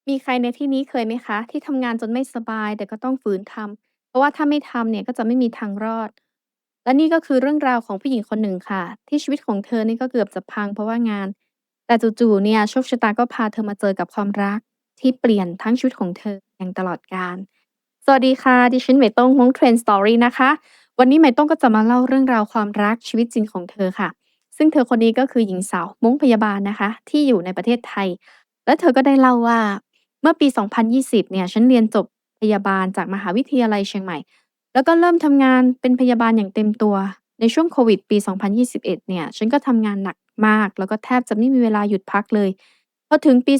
มีใครในที่นี้เคยไหมคะที่ทำงานจนไม่สบายแต่ก็ต้องฝืนทำเพราะว่าถ้าไม่ทำเนี่ยก็จะไม่มีทางรอดและนี่ก็คือเรื่องราวของผู้หญิงคนหนึ่งค่ะที่ชีวิตของเธอนี่ก็เกือบจะพังเพราะว่างานแต่จู่ๆเนี่ยโชคชะตาก็พาเธอมาเจอกับความรักที่เปลี่ยนทั้งชีวิตของเธออย่างตลอดกาลสวัสดีค่ะดิฉันเหมยต้งม้ง Trend Story นะคะวันนี้เหมยต้งก็จะมาเล่าเรื่องราวความรักชีวิตจริงของเธอค่ะซึ่งเธอคนนี้ก็คือหญิงสาวม้งพยาบาลนะคะที่อยู่ในประเทศไทยและเธอก็ได้เล่าว่า เมื่อปี 2020เนี่ยฉันเรียนจบพยาบาลจากมหาวิทยาลัยเชียงใหม่ แล้วก็เริ่มทำงานเป็นพยาบาลอย่างเต็มตัว ในช่วงโควิดปี 2021เนี่ยฉันก็ทำงานหนักมาก แล้วก็แทบจะไม่มีเวลาหยุดพักเลย พอถึงปี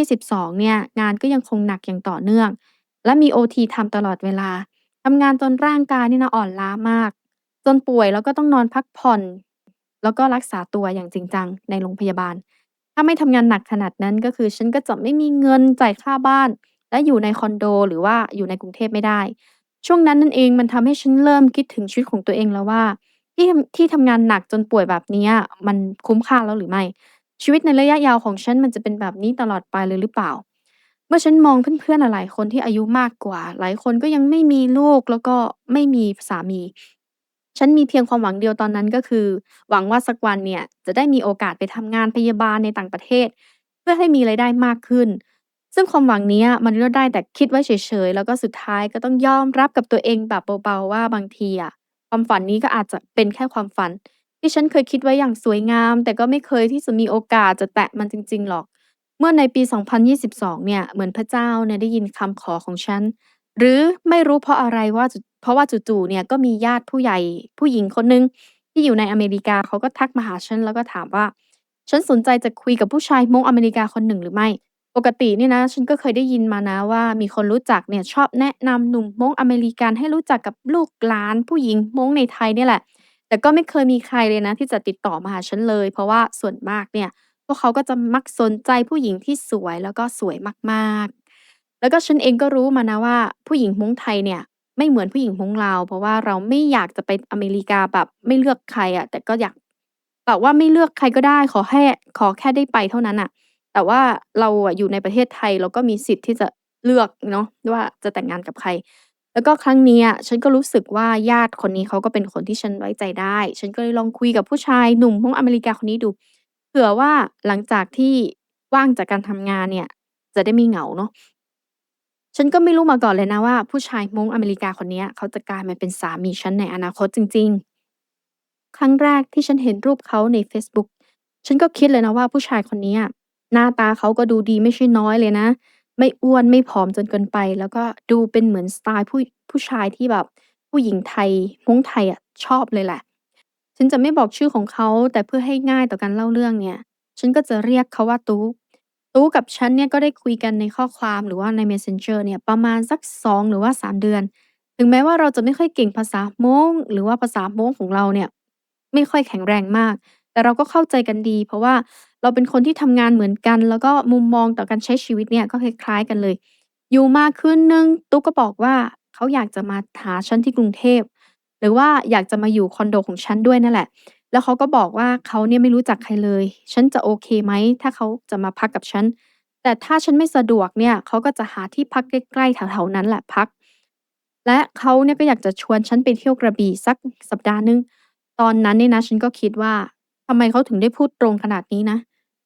2022เนี่ยงานก็ยังคงหนักอย่างต่อเนื่อง และมีโอทีทำตลอดเวลา ทำงานจนร่างกายนี่นะอ่อนล้ามาก จนป่วยแล้วก็ต้องนอนพักผ่อน แล้วก็รักษาตัวอย่างจริงจังในโรงพยาบาล ถ้าไม่ทำงานหนักขนาดนั้นก็คือฉันก็จะไม่มีเงินจ่ายค่าบ้านและอยู่ในคอนโดหรือว่าอยู่ในกรุงเทพไม่ได้ช่วงนั้นนั่นเองมันทำให้ฉันเริ่มคิดถึงชีวิตของตัวเองแล้วว่าที่ทำงานหนักจนป่วยแบบเนี้ยมันคุ้มค่าแล้วหรือไม่ชีวิตในระยะยาวของฉันมันจะเป็นแบบนี้ตลอดไปเลยหรือเปล่าเมื่อฉันมองเพื่อนๆหลายคนที่อายุมากกว่าหลายคนก็ยังไม่มีลูกแล้วก็ไม่มีสามี ฉันมีเพียงความหวังเดียวตอนนั้นก็คือหวังว่าสักวันเนี่ยจะได้มีโอกาสไปทำงานพยาบาลในต่างประเทศเพื่อให้มีรายได้มากขึ้นซึ่งความหวังเนี้ยมันก็ได้แต่คิดไว้เฉยๆแล้วก็สุดท้ายก็ต้องยอมรับกับตัวเองแบบเบาๆว่าบางทีอะความฝันนี้ก็อาจจะเป็นแค่ความฝันที่ฉันเคยคิดไว้อย่างสวยงามแต่ก็ไม่เคยที่จะมีโอกาสจะแตะมันจริงๆหรอกเมื่อในปี2022เนี่ยเหมือนพระเจ้าเนี่ยได้ยินคำขอของฉัน หรือไม่รู้เพราะอะไรว่าเพราะว่าจู่ๆเนี่ยก็มีญาติผู้ใหญ่ผู้หญิงคนหนึ่งที่อยู่ในอเมริกาเขาก็ทักมาหาฉันแล้วก็ถามว่าฉันสนใจจะคุยกับผู้ชายม้งอเมริกาคนหนึ่งหรือไม่ปกติเนี่ยนะฉันก็เคยได้ยินมานะว่ามีคนรู้จักเนี่ยชอบแนะนำหนุ่มม้งอเมริกันให้รู้จักกับลูกหลานผู้หญิงม้งในไทยเนี่ยแหละแต่ก็ไม่เคยมีใครเลยนะที่จะติดต่อมาหาฉันเลยเพราะว่าส่วนมากเนี่ยพวกเขาก็จะมักสนใจผู้หญิงที่สวยแล้วก็สวยมากๆ แล้วก็ฉันเองก็รู้มานะว่าผู้หญิงม้งไทยเนี่ยไม่เหมือนผู้หญิงม้งลาวเพราะว่าเราไม่อยากจะไปอเมริกาแบบไม่เลือกใครอะแต่ก็อยากแบบว่าไม่เลือกใครก็ได้ขอแค่ได้ไปเท่านั้นน่ะแต่ว่าเราอะอยู่ในประเทศไทยเราก็มีสิทธิ์ที่จะเลือกเนาะว่าจะแต่งงานกับใครแล้วก็ครั้งเนี้ยฉันก็รู้สึกว่าญาติคนนี้เขาก็เป็นคนที่ฉันไว้ใจได้ฉันก็เลยลองคุยกับผู้ชายหนุ่มม้งอเมริกาคนนี้ดูเผื่อว่าหลังจากที่ว่างจากการทำงานเนี่ยจะได้ไม่เหงาเนาะ ฉันก็ไม่รู้มาก่อนเลยนะว่าผู้ชายม้งอเมริกาคนเนี้ยเขาจะกลายมาเป็นสามีฉันในอนาคตจริงๆครั้งแรกที่ฉันเห็นรูปเขาในเฟซบุ๊กฉันก็คิดเลยนะว่าผู้ชายคนเนี้ยหน้าตาเขาก็ดูดีไม่ใช่น้อยเลยนะไม่อ้วนไม่ผอมจนเกินไปแล้วก็ดูเป็นเหมือนสไตล์ผู้ชายที่แบบผู้หญิงไทยม้งไทยอะชอบเลยแหละฉันจะไม่บอกชื่อของเขาแต่เพื่อให้ง่ายต่อการเล่าเรื่องเนี่ยฉันก็จะเรียกเขาว่าตู้ ตู้กับฉันเนี่ยก็ได้คุยกันในข้อความหรือว่าใน Messenger เนี่ยประมาณสัก2หรือว่า3เดือนถึงแม้ว่าเราจะไม่ค่อยเก่งภาษาม้งหรือว่าภาษาม้งของเราเนี่ยไม่ค่อยแข็งแรงมากแต่เราก็เข้าใจกันดีเพราะว่าเราเป็นคนที่ทำงานเหมือนกันแล้วก็มุมมองต่อการใช้ชีวิตเนี่ยก็คล้ายๆกันเลยอยู่มาคืนหนึ่งตู้ก็บอกว่าเขาอยากจะมาหาฉันที่กรุงเทพหรือว่าอยากจะมาอยู่คอนโดของฉันด้วยนั่นแหละ แล้วเขาก็บอกว่าเขาเนี่ยไม่รู้จักใครเลย ฉันจะโอเคไหมถ้าเขาจะมาพักกับฉัน แต่ถ้าฉันไม่สะดวกเนี่ยเขาก็จะหาที่พักใกล้ๆแถวๆนั้นแหละพัก และเขาเนี่ยก็อยากจะชวนฉันไปเที่ยวกระบี่สักสัปดาห์หนึ่งตอนนั้นเนี่ยนะฉันก็คิดว่าทำไมเขาถึงได้พูดตรงขนาดนี้นะ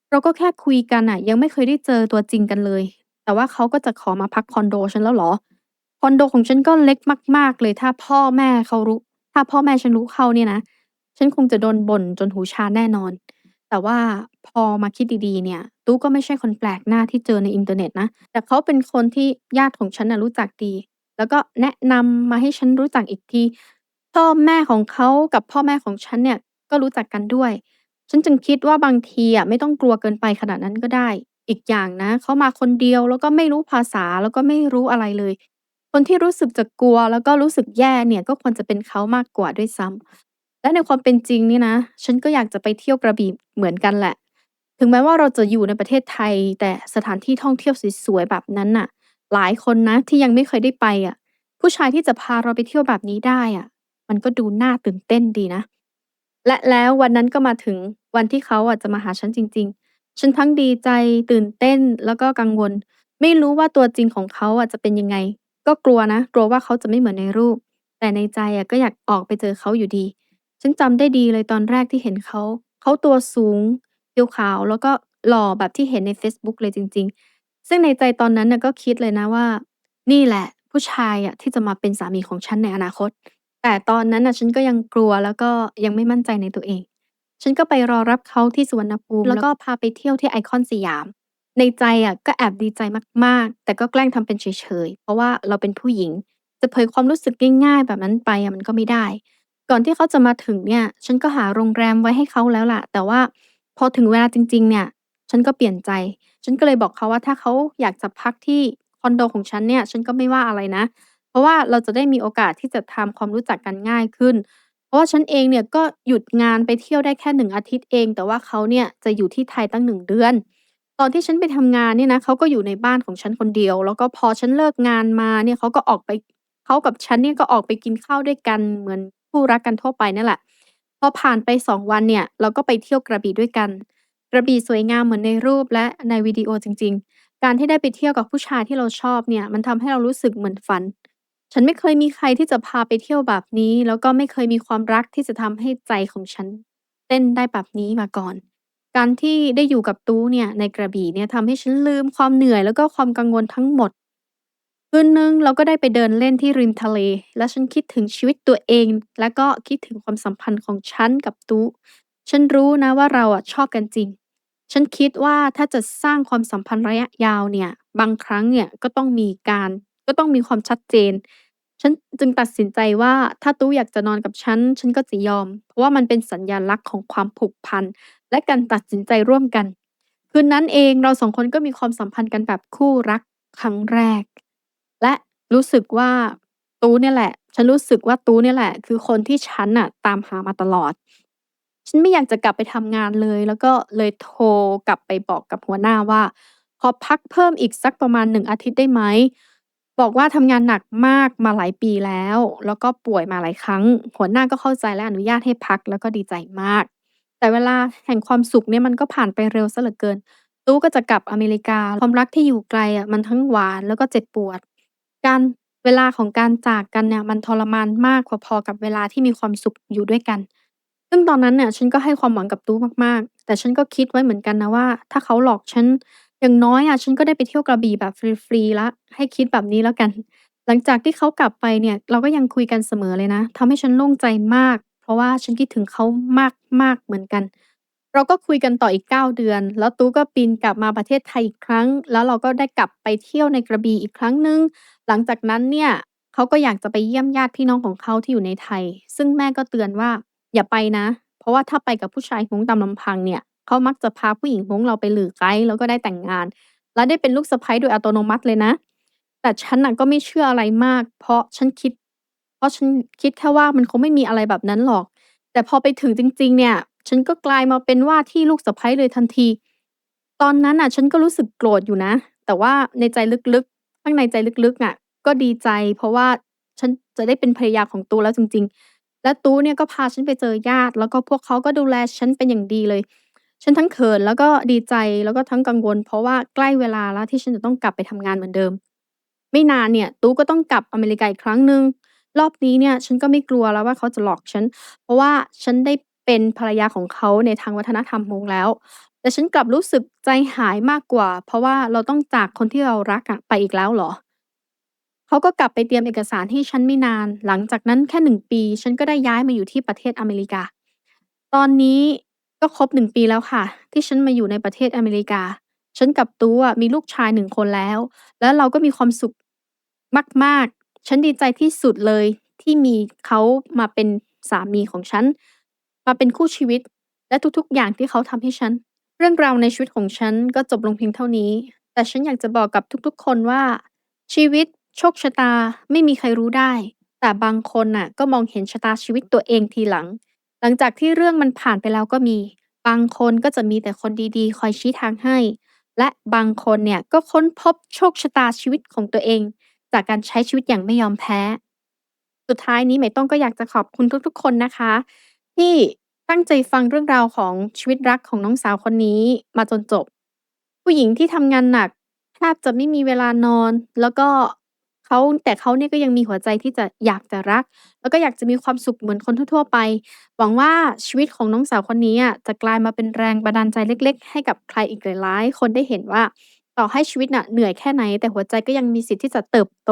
เราก็แค่คุยกันน่ะยังไม่เคยได้เจอตัวจริงกันเลยแต่ว่าเขาก็จะขอมาพักคอนโดฉันแล้วเหรอคอนโดของฉันก็เล็กมากๆเลยถ้าพ่อแม่ฉันรู้เข้าเนี่ยนะฉันคงจะโดนบ่นจนหูชาแน่นอนแต่ว่าพอมาคิดดีๆเนี่ยตู้ก็ไม่ใช่คนแปลกหน้าที่เจอในอินเทอร์เน็ตนะแต่เขาเป็นคนที่ญาติของฉันน่ะรู้จักดี แล้วก็แนะนำมาให้ฉันรู้จักอีกทีพ่อแม่ของเขากับพ่อแม่ของฉันเนี่ยก็รู้จักกันด้วยฉันจึงคิดว่าบางทีอะไม่ต้องกลัวเกินไปขนาดนั้นก็ได้อีกอย่างนะเขามาคนเดียวแล้วก็ไม่รู้ภาษาแล้วก็ไม่รู้อะไรเลยคนที่รู้สึกจะกลัวแล้วก็รู้สึกแย่เนี่ยก็ควรจะเป็นเขามากกว่าด้วยซ้ำและในความเป็นจริงนี่นะฉันก็อยากจะไปเที่ยวกระบี่เหมือนกันแหละถึงแม้ว่าเราจะอยู่ในประเทศไทยแต่สถานที่ท่องเที่ยวสวยๆแบบนั้นน่ะ หลายคนนะที่ยังไม่เคยได้ไปอะผู้ชายที่จะพาเราไปเที่ยวแบบนี้ได้อะมันก็ดูน่าตื่นเต้นดีนะและแล้ววันนั้นก็มาถึงวันที่เขาอะจะมาหาฉันจริงๆฉันทั้งดีใจตื่นเต้นแล้วก็กังวล ไม่รู้ว่าตัวจริงของเขาอะจะเป็นยังไงก็กลัวนะกลัวว่าเขาจะไม่เหมือนในรูปแต่ในใจอะก็อยากออกไปเจอเขาอยู่ดีฉันจำได้ดีเลยตอนแรกที่เห็นเขาเขาตัวสูงผิวขาวแล้วก็หล่อแบบที่เห็นในเฟซบุ๊กเลยจริงๆซึ่งในใจตอนนั้นน่ะก็คิดเลยนะว่านี่แหละผู้ชายอะที่จะมาเป็นสามีของฉันในอนาคตแต่ตอนนั้นน่ะฉันก็ยังกลัวแล้วก็ยังไม่มั่นใจในตัวเองฉันก็ไปรอรับเขาที่สุวรรณภูมิแล้วก็พาไปเที่ยวที่ไอคอนสยาม ในใจอะก็แอบดีใจมากๆแต่ก็แกล้งทำเป็นเฉยๆเพราะว่าเราเป็นผู้หญิงจะเผยความรู้สึกง่ายๆแบบนั้นไปอะมันก็ไม่ได้ก่อนที่เขาจะมาถึงเนี่ยฉันก็หาโรงแรมไว้ให้เขาแล้วล่ะแต่ว่าพอถึงเวลาจริงๆเนี่ยฉันก็เปลี่ยนใจฉันก็เลยบอกเขาว่าถ้าเขาอยากจะพักที่คอนโดของฉันเนี่ยฉันก็ไม่ว่าอะไรนะเพราะว่าเราจะได้มีโอกาสที่จะทำความรู้จักกันง่ายขึ้นเพราะว่าฉันเองเนี่ยก็หยุดงานไปเที่ยวได้แค่1อาทิตย์เองแต่ว่าเขาเนี่ยจะอยู่ที่ไทยตั้ง1เดือน ตอนที่ฉันไปทำงานเนี่ยนะเขาก็อยู่ในบ้านของฉันคนเดียวแล้วก็พอฉันเลิกงานมาเนี่ยเขาก็ออกไปเขากับฉันเนี่ยก็ออกไปกินข้าวด้วยกันเหมือนคู่รักกันทั่วไปนั่นแหละพอผ่านไป2วันเนี่ยเราก็ไปเที่ยวกระบี่ด้วยกันกระบี่สวยงามเหมือนในรูปและในวิดีโอจริงๆการที่ได้ไปเที่ยวกับผู้ชายที่เราชอบเนี่ยมันทำให้เรารู้สึกเหมือนฝันฉันไม่เคยมีใครที่จะพาไปเที่ยวแบบนี้แล้วก็ไม่เคยมีความรักที่จะทำให้ใจของฉันเต้นได้แบบนี้มาก่อน การที่ได้อยู่กับตู้เนี่ยในกระบี่เนี่ยทำให้ฉันลืมความเหนื่อยแล้วก็ความกังวลทั้งหมดคืนหนึ่งเราก็ได้ไปเดินเล่นที่ริมทะเลและฉันคิดถึงชีวิตตัวเองแล้วก็คิดถึงความสัมพันธ์ของฉันกับตู้ฉันรู้นะว่าเราอะชอบกันจริงฉันคิดว่าถ้าจะสร้างความสัมพันธ์ระยะยาวเนี่ยบางครั้งเนี่ยก็ต้องมีความชัดเจนฉันจึงตัดสินใจว่าถ้าตู้อยากจะนอนกับฉันฉันก็จะยอมเพราะว่ามันเป็นสัญลักษณ์ของความผูกพัน และการตัดสินใจร่วมกันคืนนั้นเองเรา2คนก็มีความสัมพันธ์กันแบบคู่รักครั้งแรกและรู้สึกว่าตู้เนี่ยแหละฉันรู้สึกว่าตู้เนี่ยแหละคือคนที่ฉันน่ะตามหามาตลอดฉันไม่อยากจะกลับไปทำงานเลยแล้วก็เลยโทรกลับไปบอกกับหัวหน้าว่าขอพักเพิ่มอีกสักประมาณ1อาทิตย์ได้ไหมบอกว่าทำงานหนักมากมาหลายปีแล้วก็ป่วยมาหลายครั้งหัวหน้าก็เข้าใจและอนุญาตให้พักแล้วก็ดีใจมาก แต่เวลาแห่งความสุขเนี่ยมันก็ผ่านไปเร็วเสียเหลือเกินตู้ก็จะกลับอเมริกาความรักที่อยู่ไกลอะมันทั้งหวานแล้วก็เจ็บปวดการเวลาของการจากกันเนี่ยมันทรมานมากพอๆกับเวลาที่มีความสุขอยู่ด้วยกันซึ่งตอนนั้นเนี่ยฉันก็ให้ความหวังกับตู้มากๆแต่ฉันก็คิดไว้เหมือนกันนะว่าถ้าเขาหลอกฉันอย่างน้อยอะฉันก็ได้ไปเที่ยวกระบี่แบบฟรีๆแล้วให้คิดแบบนี้แล้วกันหลังจากที่เขากลับไปเนี่ยเราก็ยังคุยกันเสมอเลยนะทำให้ฉันโล่งใจมาก เพราะว่าฉันคิดถึงเขามากๆเหมือนกัน เราก็คุยกันต่ออีก9เดือน แล้วตู้ก็บินกลับมาประเทศไทยอีกครั้ง แล้วเราก็ได้กลับไปเที่ยวในกระบี่อีกครั้งหนึ่ง หลังจากนั้นเนี่ยเขาก็อยากจะไปเยี่ยมญาติพี่น้องของเขาที่อยู่ในไทย ซึ่งแม่ก็เตือนว่าอย่าไปนะ เพราะว่าถ้าไปกับผู้ชายหงส์ตามลำพังเนี่ยเขามักจะพาผู้หญิงหงส์เราไปหลื่อไก๊แล้วก็ได้แต่งงานและได้เป็นลูกสะใภ้โดยอัตโนมัติเลยนะ แต่ฉันน่ะก็ไม่เชื่ออะไรมากเพราะฉันคิดแค่ว่ามันคงไม่มีอะไรแบบนั้นหรอก แต่พอไปถึงจริงๆเนี่ยฉันก็กลายมาเป็นว่าที่ลูกสะใภ้เลยทันทีตอนนั้นน่ะฉันก็รู้สึกโกรธอยู่นะแต่ว่าในใจลึกๆข้างในใจลึกๆอะก็ดีใจเพราะว่าฉันจะได้เป็นภรรยาของตูแล้วจริงๆและตูเนี่ยก็พาฉันไปเจอญาติแล้วก็พวกเขาก็ดูแลฉันเป็นอย่างดีเลยฉันทั้งเขินแล้วก็ดีใจแล้วก็ทั้งกังวลเพราะว่าใกล้เวลาแล้วที่ฉันจะต้องกลับไปทำงานเหมือนเดิมไม่นานเนี่ยตูก็ต้องกลับอเมริกาอีกครั้งหนึ่งรอบนี้เนี่ยฉันก็ไม่กลัวแล้วว่าเขาจะหลอกฉัน เพราะว่าฉันได้เป็นภรรยาของเขาในทางวัฒนธรรมมงแล้วแต่ฉันกลับรู้สึกใจหายมากกว่าเพราะว่าเราต้องจากคนที่เรารักอะไปอีกแล้วเหรอเขาก็กลับไปเตรียมเอกสารให้ฉันไม่นานหลังจากนั้นแค่1 ปีฉันก็ได้ย้ายมาอยู่ที่ประเทศอเมริกาตอนนี้ก็ครบ1 ปีแล้วค่ะที่ฉันมาอยู่ในประเทศอเมริกาฉันกับตัวอะมีลูกชาย1 คนแล้วเราก็มีความสุขมากๆฉันดีใจที่สุดเลยที่มีเขามาเป็นสามีของฉันมาเป็นคู่ชีวิตและทุกๆอย่างที่เขาทำให้ฉันเรื่องราวในชีวิตของฉันก็จบลงเพียงเท่านี้แต่ฉันอยากจะบอกกับทุกๆคนว่าชีวิตโชคชะตาไม่มีใครรู้ได้แต่บางคนน่ะก็มองเห็นชะตาชีวิตตัวเองทีหลังหลังจากที่เรื่องมันผ่านไปแล้วก็มีบางคนก็จะมีแต่คนดีๆคอยชี้ทางให้และบางคนเนี่ยก็ค้นพบโชคชะตาชีวิตของตัวเอง จากการใช้ชีวิตอย่างไม่ยอมแพ้ สุดท้ายนี้ใหม่ต้องก็อยากจะขอบคุณทุกๆคนนะคะที่ตั้งใจฟังเรื่องราวของชีวิตรักของน้องสาวคนนี้มาจนจบผู้หญิงที่ทำงานหนัก แทบจะไม่มีเวลานอนแล้วก็เขาเนี่ยก็ยังมีหัวใจที่จะอยากจะรักแล้วก็อยากจะมีความสุขเหมือนคนทั่วๆไปหวังว่าชีวิตของน้องสาวคนนี้อะจะกลายมาเป็นแรงบันดาลใจเล็กๆให้กับใครอีกหลายๆคนได้เห็นว่าต่อให้ชีวิตน่ะเหนื่อยแค่ไหนแต่หัวใจก็ยังมีสิทธิ์ที่จะเติบโต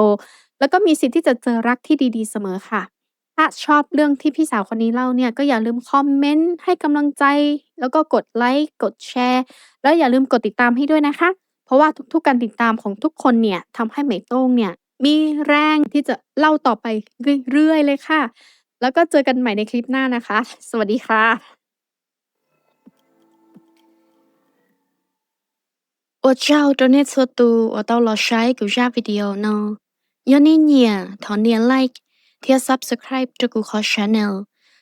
แล้วก็มีสิทธิ์ที่จะเจอรักที่ดีๆเสมอค่ะ ถ้าชอบเรื่องที่พี่สาวคนนี้เล่าเนี่ยก็อย่าลืมคอมเมนต์ให้กำลังใจแล้วก็กดไลก์กดแชร์แล้วอย่าลืมกดติดตามให้ด้วยนะคะเพราะว่าทุกๆการติดตามของทุกคนเนี่ยทำให้เหมยโต้งเนี่ยมีแรงที่จะเล่าต่อไปเรื่อยๆเลยค่ะแล้วก็เจอกันใหม่ในคลิปหน้านะคะสวัสดีค่ะ我照着那速度，我到了晒个 ra video 呢。有你念，同你 like，贴 subscribe 这个 channel。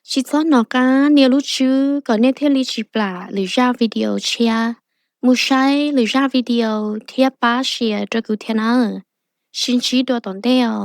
是做哪个你录制个那天里去不啦？里 ra video 切，木晒里 ra video 贴巴些这个天哪，信息多懂得哦。